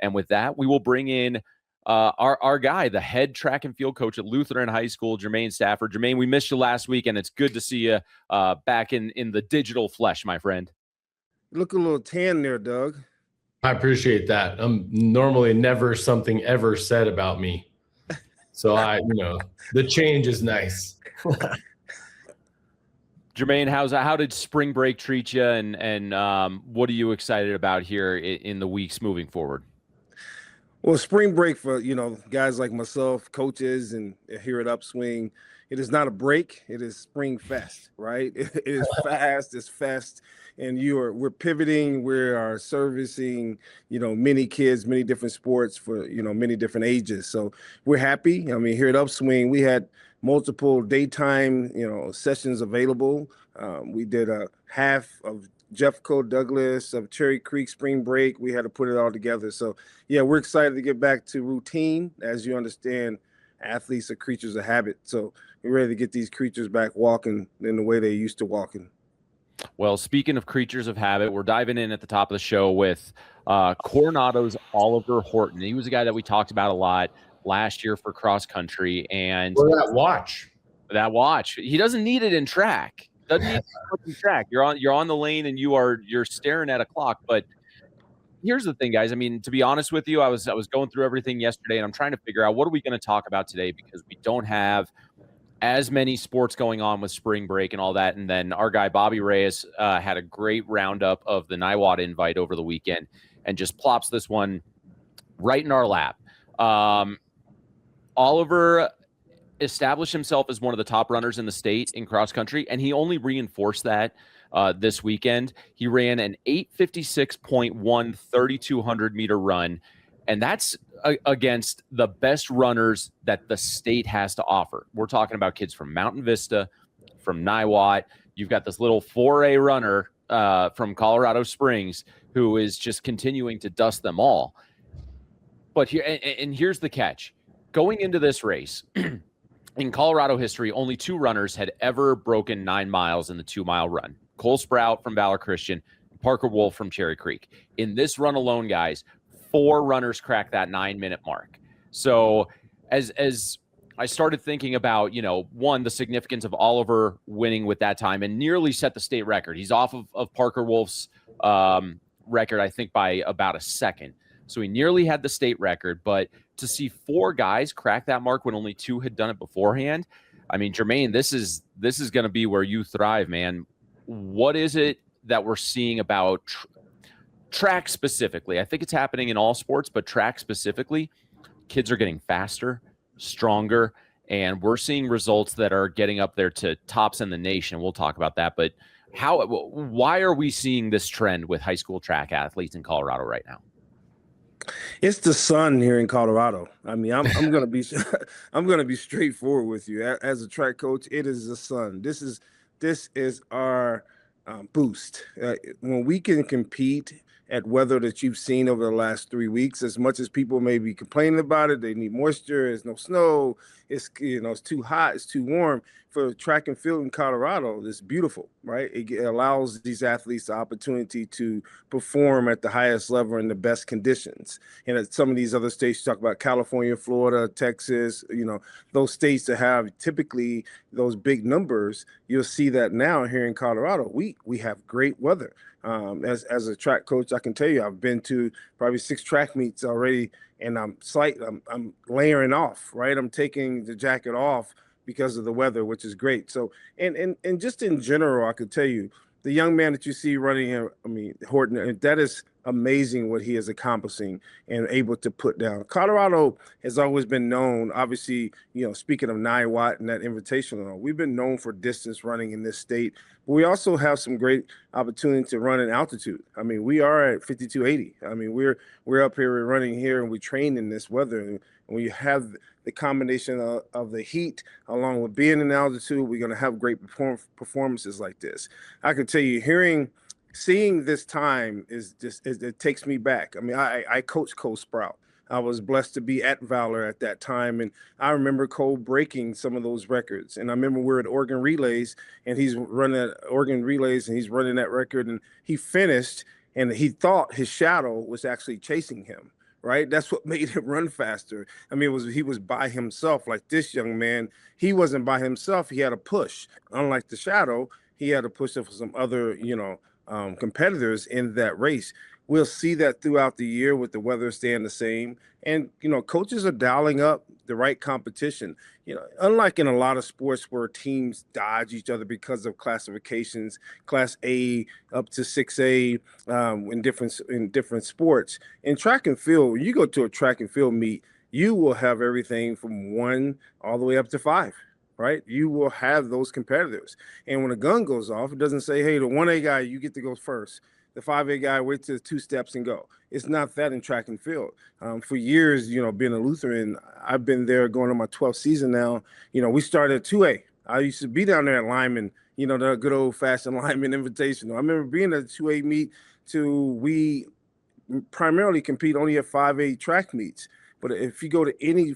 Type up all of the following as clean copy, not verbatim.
And with that, we will bring in our guy, the head track and field coach at Lutheran High School, Jermaine Stafford. Jermaine, we missed you last week, and it's good to see you back in the digital flesh, my friend. You look a little tan there, Doug. I appreciate that. I'm normally never something ever said about me. So the change is nice. Jermaine, how did spring break treat you, and what are you excited about here in the weeks moving forward? Well, spring break for, guys like myself, coaches, and here at Upswing, it is not a break. It is spring fest, right? It is fast, it's fest, and we're pivoting. We are servicing, many kids, many different sports for, many different ages. So we're happy. I mean, here at Upswing, we had multiple daytime, sessions available. We did a half of Jeffco Douglas of Cherry Creek spring break. We had to put it all together. So, yeah, we're excited to get back to routine. As you understand, athletes are creatures of habit. So we're ready to get these creatures back walking in the way they used to walking. Well, speaking of creatures of habit, we're diving in at the top of the show with Coronado's Oliver Horton. He was a guy that we talked about a lot last year for cross country. And that watch. He doesn't need it in track. Doesn't need to track. You're on the lane and you're staring at a clock. But here's the thing, guys. I mean, to be honest with you, I was going through everything yesterday, and I'm trying to figure out what are we going to talk about today, because we don't have as many sports going on with spring break and all that. And then our guy Bobby Reyes had a great roundup of the Niwot invite over the weekend, and just plops this one right in our lap. Oliver established himself as one of the top runners in the state in cross country, and he only reinforced that this weekend. He ran an 8:56.1 3,200 meter run, and that's against the best runners that the state has to offer. We're talking about kids from Mountain Vista, from Niwot. You've got this little 4A runner from Colorado Springs who is just continuing to dust them all. But here's the catch. Going into this race, in Colorado history, only two runners had ever broken 9 miles in the 2-mile run. Cole Sprout from Valor Christian, Parker Wolf from Cherry Creek. In this run alone, guys, 4 runners cracked that 9-minute mark. So as I started thinking about, one, the significance of Oliver winning with that time and nearly set the state record. He's off of Parker Wolf's record, I think, by about a second. So he nearly had the state record, but to see 4 guys crack that mark when only 2 had done it beforehand, I mean, Jermaine, this is going to be where you thrive, man. What is it that we're seeing about track specifically? I think it's happening in all sports, but track specifically, kids are getting faster, stronger, and we're seeing results that are getting up there to tops in the nation. We'll talk about that, but why are we seeing this trend with high school track athletes in Colorado right now? It's the sun here in Colorado. I mean, I'm gonna be straightforward with you. As a track coach, it is the sun. This is our boost. When we can compete at weather that you've seen over the last 3 weeks, as much as people may be complaining about it, they need moisture, there's no snow, it's too hot, it's too warm. For track and field in Colorado, it's beautiful, right? It allows these athletes the opportunity to perform at the highest level in the best conditions. And at some of these other states, you talk about California, Florida, Texas, those states that have typically those big numbers, you'll see that now here in Colorado, we have great weather. As a track coach, I can tell you, I've been to probably 6 track meets already, and I'm layering off, right? I'm taking the jacket off because of the weather, which is great. So, and just in general, I could tell you, the young man that you see running here, I mean, Horton, that is amazing what he is accomplishing and able to put down. Colorado has always been known, obviously, speaking of Niwot and that invitational, we've been known for distance running in this state, but we also have some great opportunity to run in altitude. I mean, we are at 5280. I mean, we're up here, we're running here, and we train in this weather. And when you have the combination of the heat along with being in altitude, we're going to have great performances like this. I can tell you, seeing this time it takes me back. I mean, I coached Cole Sprout. I was blessed to be at Valor at that time, and I remember Cole breaking some of those records. And I remember we're at Oregon Relays, and he's running that record, and he finished, and he thought his shadow was actually chasing him, right? That's what made him run faster. I mean, he was by himself. Like this young man, he wasn't by himself. He had a push. Unlike the Shadow, he had a push for some other, competitors in that race. We'll see that throughout the year with the weather staying the same. And, coaches are dialing up the right competition. Unlike in a lot of sports where teams dodge each other because of classifications, Class A up to 6A, in different sports. In track and field, you go to a track and field meet, you will have everything from 1 all the way up to 5. Right? You will have those competitors. And when a gun goes off, it doesn't say, hey, the 1A guy, you get to go first. The 5A guy, wait to 2 steps and go. It's not that in track and field. For years, being a Lutheran, I've been there going on my 12th season now. We started at 2A. I used to be down there at Lyman, the good old-fashioned Lyman Invitational. I remember being at a 2A meet we primarily compete only at 5A track meets. But if you go to any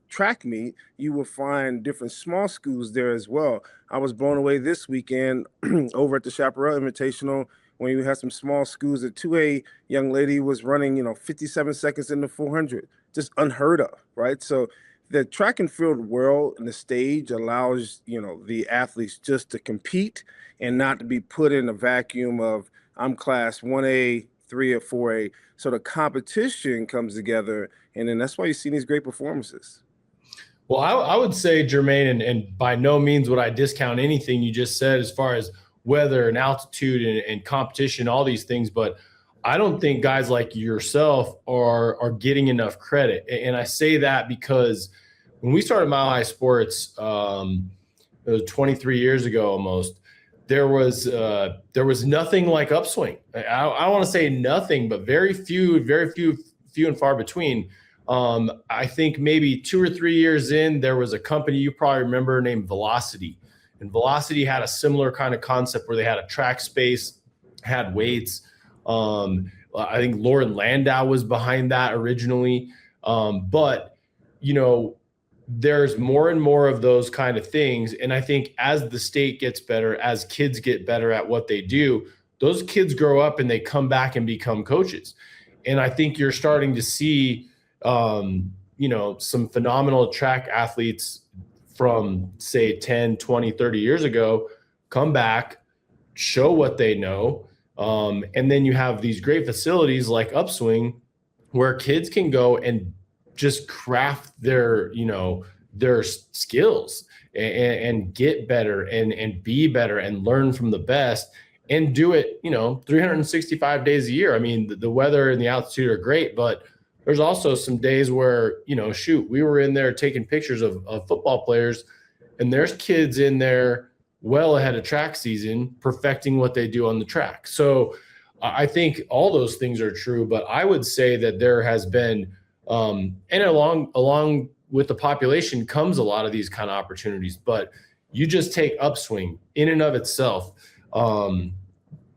track meet, you will find different small schools there as well. I was blown away this weekend over at the Chaparral Invitational when you had some small schools. A 2A young lady was running, 57 seconds in the 400, just unheard of, right? So the track and field world and the stage allows, the athletes just to compete and not to be put in a vacuum of I'm class 1A, 3 or 4A. So the competition comes together, and then that's why you see these great performances. Well, I would say, Jermaine, and by no means would I discount anything you just said as far as weather and altitude and competition, all these things, but I don't think guys like yourself are getting enough credit. And I say that because when we started Mile High Sports, it was 23 years ago almost, there was nothing like Upswing. I want to say nothing, but very few and far between. I think maybe 2 or 3 years in, there was a company you probably remember named Velocity. And Velocity had a similar kind of concept where they had a track space, had weights. I think Lauren Landau was behind that originally. But, there's more and more of those kind of things. And I think as the state gets better, as kids get better at what they do, those kids grow up and they come back and become coaches. And I think you're starting to see some phenomenal track athletes from say 10, 20, 30 years ago, come back, show what they know. And then you have these great facilities like Upswing where kids can go and just craft their skills and get better and be better and learn from the best and do it, 365 days a year. I mean, the weather and the altitude are great, but there's also some days where, we were in there taking pictures of football players, and there's kids in there well ahead of track season perfecting what they do on the track. So I think all those things are true, but I would say that there has been, and along with the population comes a lot of these kind of opportunities, but you just take Upswing in and of itself,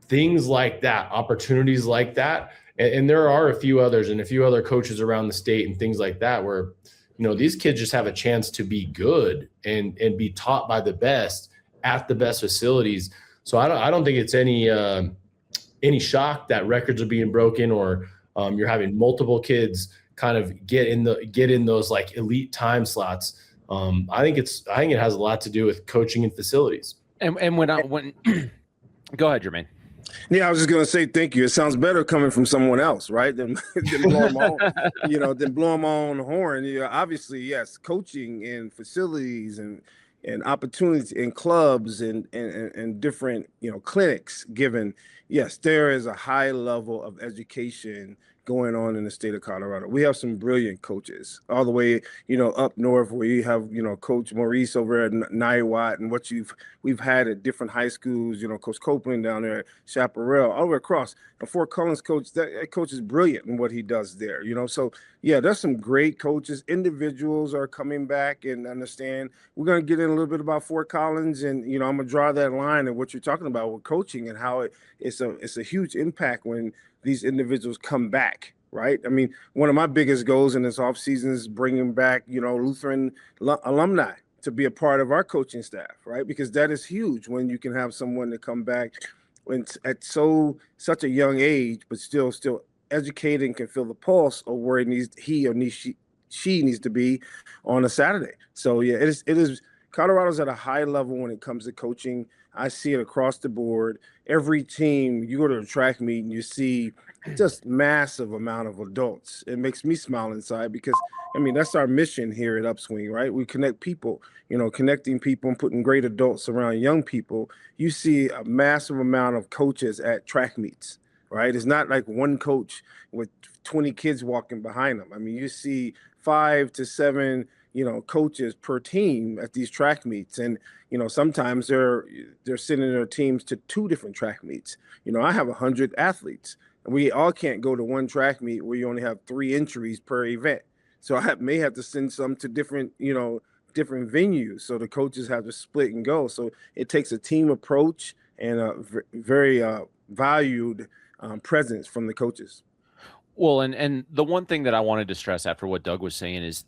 things like that, opportunities like that. And there are a few others and a few other coaches around the state and things like that where, these kids just have a chance to be good and be taught by the best at the best facilities. So I don't think it's any shock that records are being broken or you're having multiple kids kind of get in those like elite time slots. I think it has a lot to do with coaching and facilities. And when go ahead, Jermaine. Yeah, I was just gonna say thank you. It sounds better coming from someone else, right? Than blow them on, than blow them on the horn. Obviously, yes, coaching and facilities and opportunities in clubs and different clinics given. Yes, there is a high level of education going on in the state of Colorado. We have some brilliant coaches all the way, up north where you have, Coach Maurice over at Niwot and what we've had at different high schools, Coach Copeland down there at Chaparral, all the way across. The Fort Collins coach, that coach is brilliant in what he does there, So, yeah, there's some great coaches. Individuals are coming back and understand. We're going to get in a little bit about Fort Collins and, I'm going to draw that line of what you're talking about with coaching and how it's a huge impact when these individuals come back, right? I mean, one of my biggest goals in this offseason is bringing back, Lutheran alumni to be a part of our coaching staff, right? Because that is huge when you can have someone to come back when at such a young age, but still educated and can feel the pulse of where she needs to be on a Saturday. So yeah, it is. Colorado's at a high level when it comes to coaching. I see it across the board. Every team, you go to a track meet and you see just massive amount of adults. It makes me smile inside because, I mean, that's our mission here at Upswing, right? We connect people, connecting people and putting great adults around young people. You see a massive amount of coaches at track meets, right? It's not like one coach with 20 kids walking behind them. I mean, you see 5 to 7 coaches per team at these track meets. And, sometimes they're sending their teams to 2 different track meets. I have 100 athletes and we all can't go to one track meet where you only have 3 entries per event. So I may have to send some to different venues. So the coaches have to split and go. So it takes a team approach and a very valued presence from the coaches. Well, and the one thing that I wanted to stress after what Doug was saying is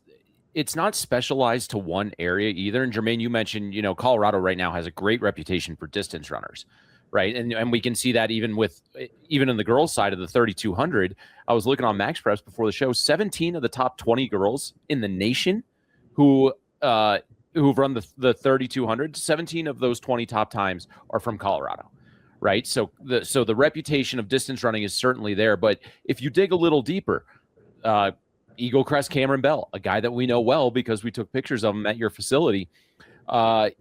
it's not specialized to one area either. And Jermaine, you mentioned, Colorado right now has a great reputation for distance runners, right? And we can see that even in the girls' side of the 3,200. I was looking on Max Preps before the show. 17 of the top 20 girls in the nation who've run the 3,200. 17 of those 20 top times are from Colorado. Right. So the reputation of distance running is certainly there. But if you dig a little deeper, Eagle Crest Cameron Bell, a guy that we know well because we took pictures of him at your facility. I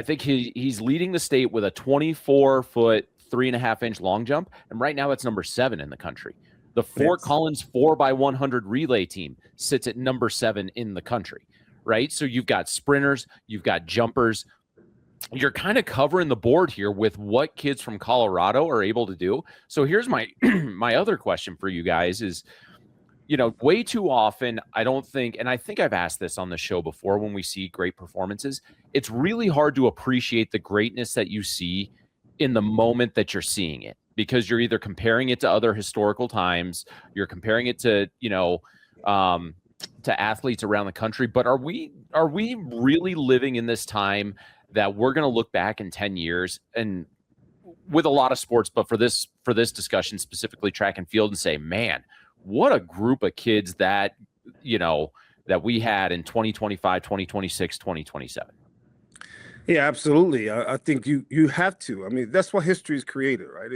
think he's leading the state with a 24-foot, 3.5-inch long jump. And right now it's number 7 in the country. The Fort Collins 4x100 relay team sits at number 7 in the country. Right. So you've got sprinters, you've got jumpers. You're kind of covering the board here with what kids from Colorado are able to do. So here's my my other question for you guys is, way too often, I don't think, and I think I've asked this on the show before when we see great performances, it's really hard to appreciate the greatness that you see in the moment that you're seeing it because you're either comparing it to other historical times, you're comparing it to, to athletes around the country. But are we really living in this time that we're going to look back in 10 years and with a lot of sports, but for this discussion, specifically track and field, and say, man, what a group of kids that we had in 2025, 2026, 2027. Yeah, absolutely. I think you have to. I mean, that's what history is created, right?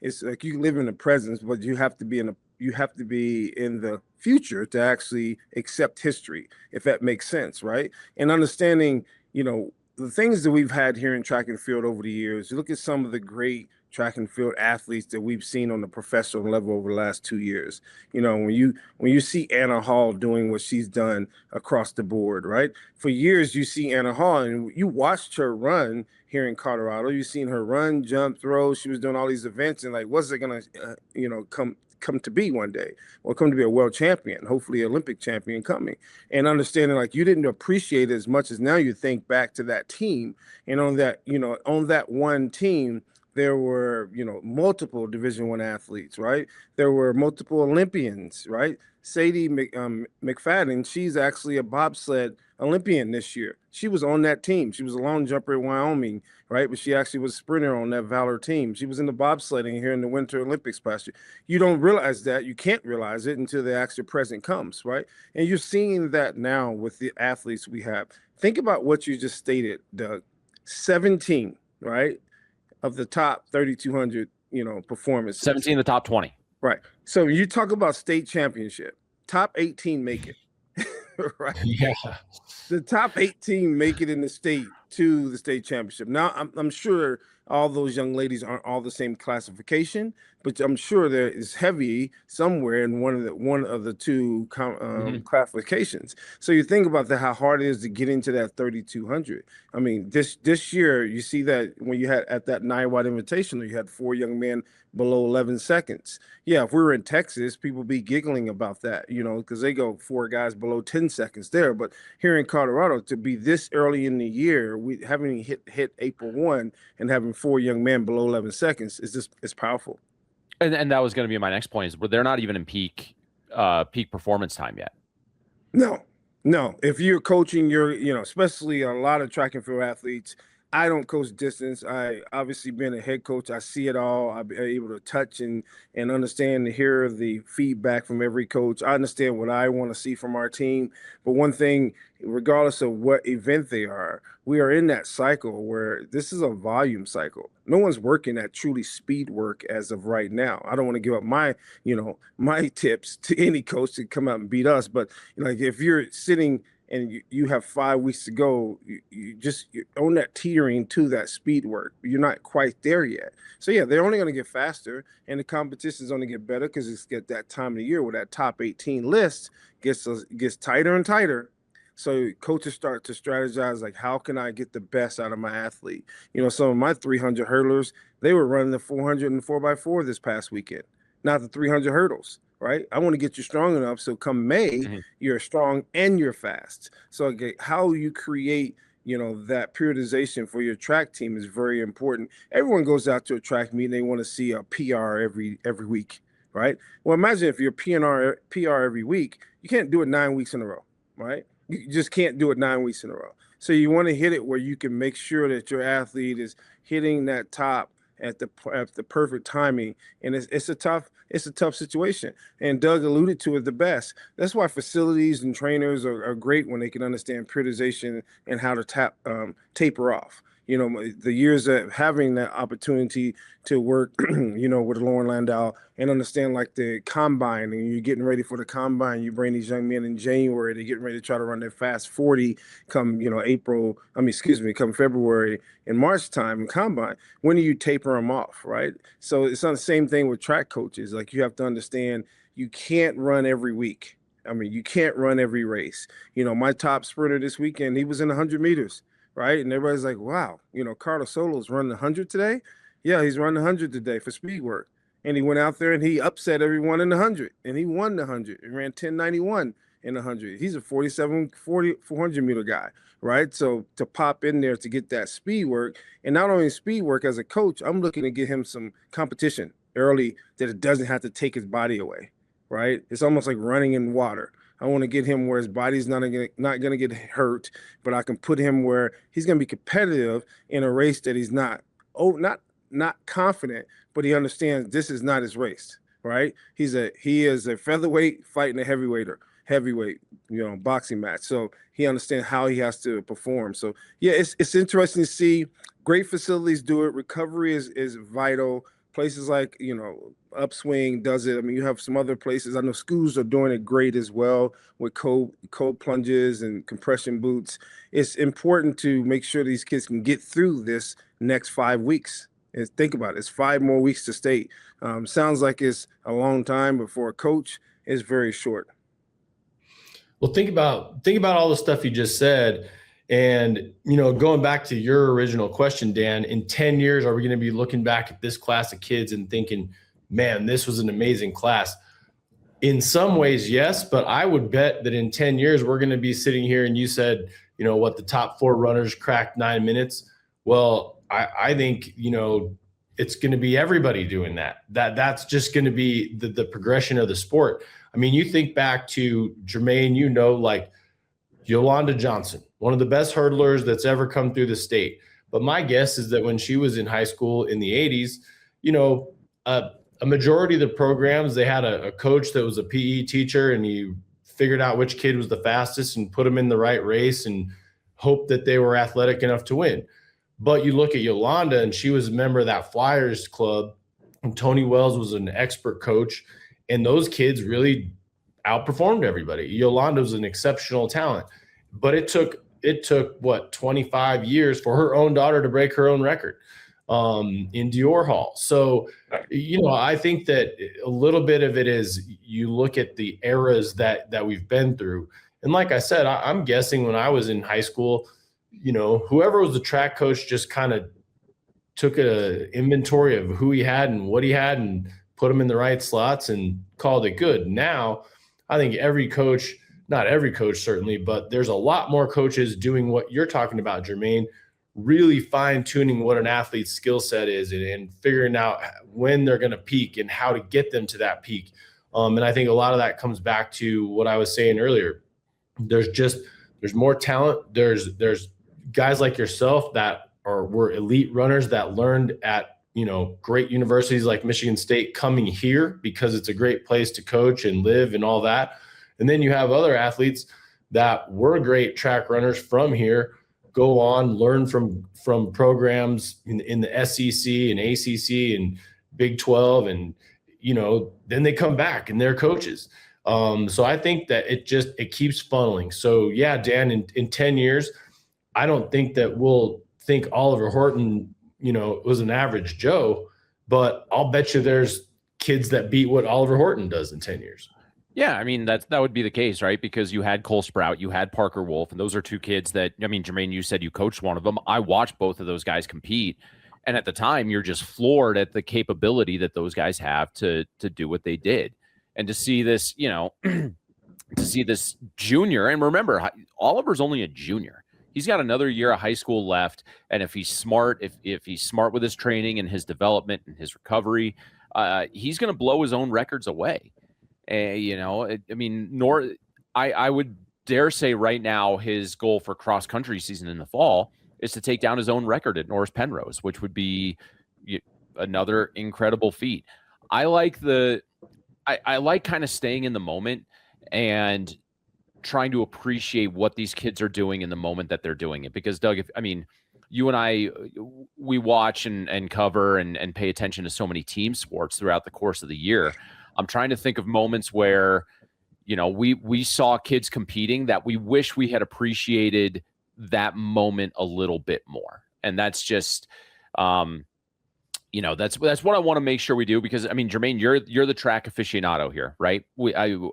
It's like you live in the present, but you have to be in the future to actually accept history, if that makes sense, right? And understanding, the things that we've had here in track and field over the years. You look at some of the great track and field athletes that we've seen on the professional level over the last 2 years. When you see Anna Hall doing what she's done across the board, right? For years, you see Anna Hall and you watched her run here in Colorado. You've seen her run, jump, throw. She was doing all these events and what's it going to, come to be one day, or come to be a world champion, hopefully Olympic champion coming, and understanding you didn't appreciate it as much as now you think back to that team. And on that one team, there were, multiple Division I athletes, right? There were multiple Olympians, right? Sadie McFadden, she's actually a bobsled Olympian this year. She was on that team. She was a long jumper in Wyoming, right? But she actually was a sprinter on that Valor team. She was in the bobsledding here in the Winter Olympics last year. You don't realize that. You can't realize it until the actual present comes, right? And you're seeing that now with the athletes we have. Think about what you just stated, Doug. 17, right, of the top 3,200, performances. 17 of the top 20. Right. So you talk about state championship, top 18 make it. Right. Yeah. The top 18 make it in the state to the state championship. Now, I'm sure all those young ladies aren't all the same classification, but I'm sure there is heavy somewhere in one of the 2 classifications. So you think about that, how hard it is to get into that 3,200. I mean, this year you see that when you had at that Niwot Invitational, you had 4 young men below 11 seconds. Yeah, if we were in Texas, people be giggling about that, because they go 4 guys below 10 seconds there. But here in Colorado, to be this early in the year, we haven't hit April 1 and having 4 young men below 11 seconds it's powerful. And that was going to be my next point is, but they're not even in peak performance time yet. No. If you're coaching, especially a lot of track and field athletes, I don't coach distance. I obviously being a head coach, I see it all. I'm able to touch and understand and hear the feedback from every coach. I understand what I want to see from our team. But one thing, regardless of what event they are, we are in that cycle where this is a volume cycle. No one's working at truly speed work as of right now. I don't want to give up my tips to any coach to come out and beat us. But like if you're sitting and you have 5 weeks to go, you're on that teetering to that speed work. You're not quite there yet. So yeah, they're only going to get faster, and the competition is going to get better because it's get that time of the year where that top 18 list gets tighter and tighter. So coaches start to strategize, like, how can I get the best out of my athlete? Some of my 300 hurdlers, they were running the 400 and 4x4 this past weekend, not the 300 hurdles. Right? I want to get you strong enough so come May, you're strong and you're fast. So how you create, that periodization for your track team is very important. Everyone goes out to a track meet and they want to see a PR every week, right? Well, imagine if you're PR every week, you can't do it 9 weeks in a row, right? You just can't do it 9 weeks in a row. So you want to hit it where you can make sure that your athlete is hitting that top at the perfect timing, and it's a tough situation. And Doug alluded to it the best. That's why facilities and trainers are great when they can understand periodization and how to taper off. The years of having that opportunity to work, with Lauren Landau and understand like the combine, and you're getting ready for the combine. You bring these young men in January, they're getting ready to try to run their fast 40 come, come February and March time in combine. When do you taper them off, right? So it's not the same thing with track coaches. Like, you have to understand you can't run every week. I mean, you can't run every race. My top sprinter this weekend, he was in 100 meters. Right. And everybody's like, wow, Carlos Solo's running 100 today. Yeah, he's running 100 today for speed work. And he went out there and he upset everyone in the 100 and he won the 100 and ran 10:91 in the 100. He's a 400 meter guy. Right. So to pop in there to get that speed work, and not only speed work, as a coach, I'm looking to get him some competition early that it doesn't have to take his body away. Right. It's almost like running in water. I want to get him where his body's not going to get hurt, but I can put him where he's going to be competitive in a race that he's not confident, but he understands this is not his race, right? He is a featherweight fighting a heavyweight, boxing match. So he understands how he has to perform. So yeah, it's interesting to see. Great facilities do it. Recovery is vital. Places like, Upswing does it. I mean, you have some other places. I know schools are doing it great as well with cold plunges and compression boots. It's important to make sure these kids can get through this next 5 weeks. And think about it. It's 5 more weeks to state. Sounds like it's a long time, but for a coach, it's very short. Well, think about all the stuff you just said. And, going back to your original question, Dan, in 10 years, are we going to be looking back at this class of kids and thinking, man, this was an amazing class? In some ways, yes, but I would bet that in 10 years, we're going to be sitting here and you said, the top 4 runners cracked 9 minutes. Well, I think, it's going to be everybody doing that. That's just going to be the progression of the sport. I mean, you think back to Jermaine, like Yolanda Johnson, one of the best hurdlers that's ever come through the state. But my guess is that when she was in high school in the 80s, a majority of the programs, they had a coach that was a PE teacher, and he figured out which kid was the fastest and put them in the right race and hoped that they were athletic enough to win. But you look at Yolanda, and she was a member of that Flyers club, and Tony Wells was an expert coach, and those kids really outperformed everybody. Yolanda was an exceptional talent, but it took 25 years for her own daughter to break her own record in Dior Hall. So, I think that a little bit of it is you look at the eras that we've been through. And like I said, I'm guessing when I was in high school, whoever was the track coach just kind of took an inventory of who he had and what he had and put them in the right slots and called it good. Now, I think every coach, not every coach certainly, but there's a lot more coaches doing what you're talking about, Jermaine, really fine-tuning what an athlete's skill set is and figuring out when they're going to peak and how to get them to that peak. And I think a lot of that comes back to what I was saying earlier. There's more talent. There's guys like yourself that were elite runners that learned at, great universities like Michigan State coming here because it's a great place to coach and live and all that. And then you have other athletes that were great track runners from here, go on, learn from programs in the SEC and ACC and Big 12, and then they come back and they're coaches. So I think that it keeps funneling. So yeah, Dan, in 10 years, I don't think that we'll think Oliver Horton, was an average Joe, but I'll bet you there's kids that beat what Oliver Horton does in 10 years. Yeah, I mean, that would be the case, right? Because you had Cole Sprout, you had Parker Wolf, and those are two kids that, I mean, Jermaine, you said you coached one of them. I watched both of those guys compete. And at the time, you're just floored at the capability that those guys have to do what they did. And to see this, to see this junior, and remember, Oliver's only a junior. He's got another year of high school left. And if he's smart, if he's smart with his training and his development and his recovery, he's going to blow his own records away. I would dare say right now his goal for cross country season in the fall is to take down his own record at Norris Penrose, which would be another incredible feat. I like kind of staying in the moment and trying to appreciate what these kids are doing in the moment that they're doing it. Because Doug, you and I, we watch and cover and pay attention to so many team sports throughout the course of the year. I'm trying to think of moments where, we saw kids competing that we wish we had appreciated that moment a little bit more. And that's just, that's what I want to make sure we do, because Jermaine, you're the track aficionado here, right?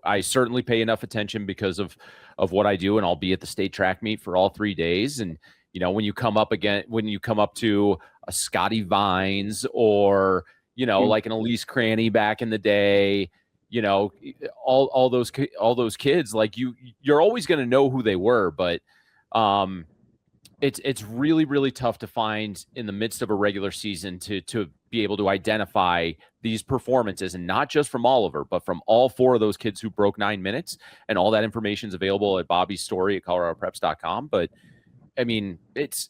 I certainly pay enough attention because of what I do, and I'll be at the state track meet for all 3 days. And, when you come up to a Scotty Vines or, like an Elise Cranny back in the day, all those kids, like you're always going to know who they were, but it's really, really tough to find in the midst of a regular season to be able to identify these performances, and not just from Oliver, but from all four of those kids who broke 9 minutes. And all that information is available at Bobby's story at coloradopreps.com. But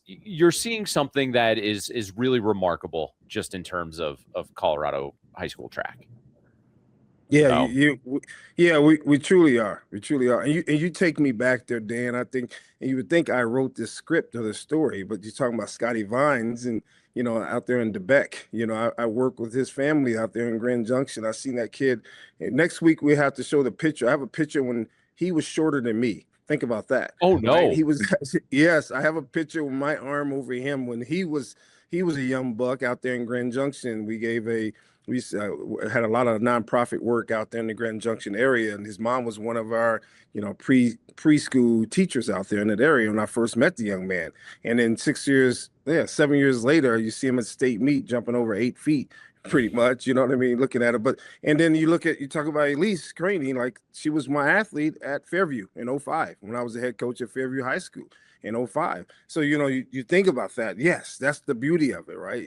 you're seeing something that is really remarkable just in terms of Colorado high school track. Yeah, we truly are. We truly are. And you take me back there, Dan. I think, and you would think I wrote this script of the story, but you're talking about Scotty Vines and, out there in DeBeck. I work with his family out there in Grand Junction. I seen that kid. And next week we have to show the picture. I have a picture when he was shorter than me. Think about that. Oh no. Right? He was yes, I have a picture with my arm over him when he was a young buck out there in Grand Junction. We had a lot of nonprofit work out there in the Grand Junction area, and his mom was one of our, preschool teachers out there in that area when I first met the young man. And then 7 years later, you see him at state meet jumping over 8 feet, pretty much, looking at it. And then you talk about Elise Craney, like she was my athlete at Fairview in 2005 when I was the head coach at Fairview High School in 2005. So, you think about that. Yes, that's the beauty of it, right?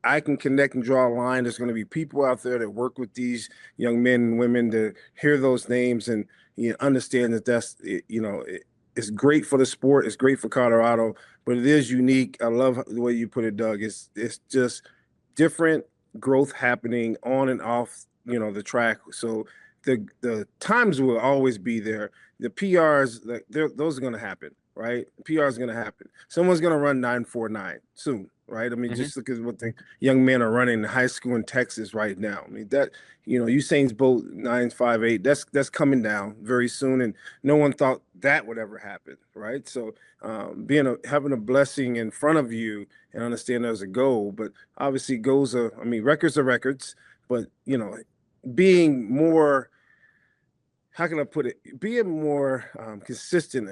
I can connect and draw a line. There's going to be people out there that work with these young men and women to hear those names and understand that it's great for the sport. It's great for Colorado, but it is unique. I love the way you put it, Doug. It's just different growth happening on and off, the track. So the times will always be there. The PRs, those are going to happen. Right, PR is going to happen. Someone's going to run 9.49 soon, right? Just look at what the young men are running in high school in Texas right now. That Usain's Bolt 9.58. That's coming down very soon, and no one thought that would ever happen, right? So, having a blessing in front of you and understand there's a goal, but obviously goals are. Records are records, but being more. How can I put it? Being more consistent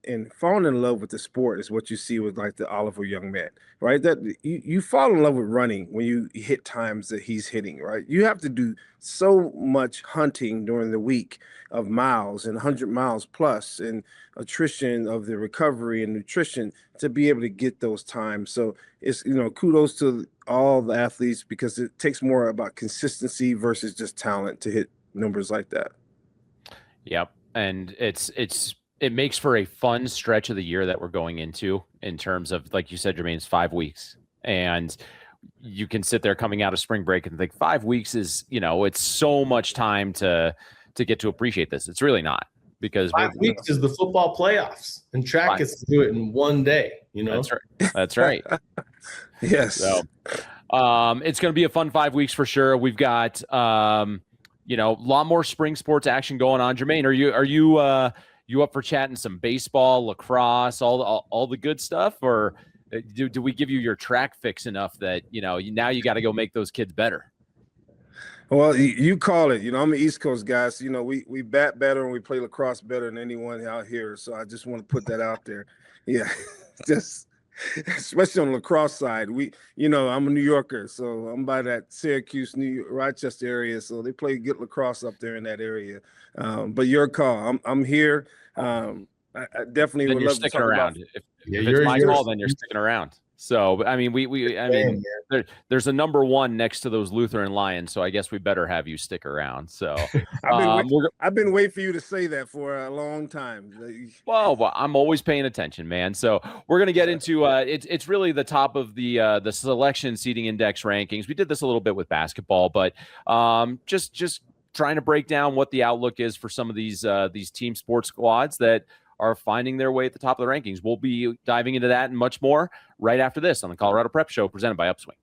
and falling in love with the sport is what you see with like the Oliver young man, right? That you fall in love with running when you hit times that he's hitting, right? You have to do so much hunting during the week of miles and 100 miles plus and attrition of the recovery and nutrition to be able to get those times. So it's, kudos to all the athletes because it takes more about consistency versus just talent to hit numbers like that. Yep. And it's it makes for a fun stretch of the year that we're going into in terms of, like you said, Jermaine, it's 5 weeks. And you can sit there coming out of spring break and think 5 weeks is, it's so much time to get to appreciate this. It's really not, because 5 weeks is the football playoffs, and track gets to do it in one day. That's right. That's right. Yes. So, it's going to be a fun 5 weeks for sure. We've got, a lot more spring sports action going on. Jermaine, are you up for chatting some baseball, lacrosse, all the good stuff, or do we give you your track fix enough that now you got to go make those kids better? Well, you call it. I'm an East Coast guy, so we bat better and we play lacrosse better than anyone out here. So I just want to put that out there. Yeah, just especially on the lacrosse side. I'm a New Yorker, so I'm by that Syracuse, New York, Rochester area. So they play good lacrosse up there in that area. But your call. I'm here. I definitely then would you're love to sticking talk around. about. If it's my call, then you're sticking around. So, I mean, there's a number one next to those Lutheran Lions, so I guess we better have you stick around. So I've been waiting for you to say that for a long time. Well, I'm always paying attention, man. So we're going to get into it's really the top of the selection seeding index rankings. We did this a little bit with basketball, but just trying to break down what the outlook is for some of these team sports squads that are finding their way at the top of the rankings. We'll be diving into that and much more right after this on the Colorado Prep Show presented by Upswing.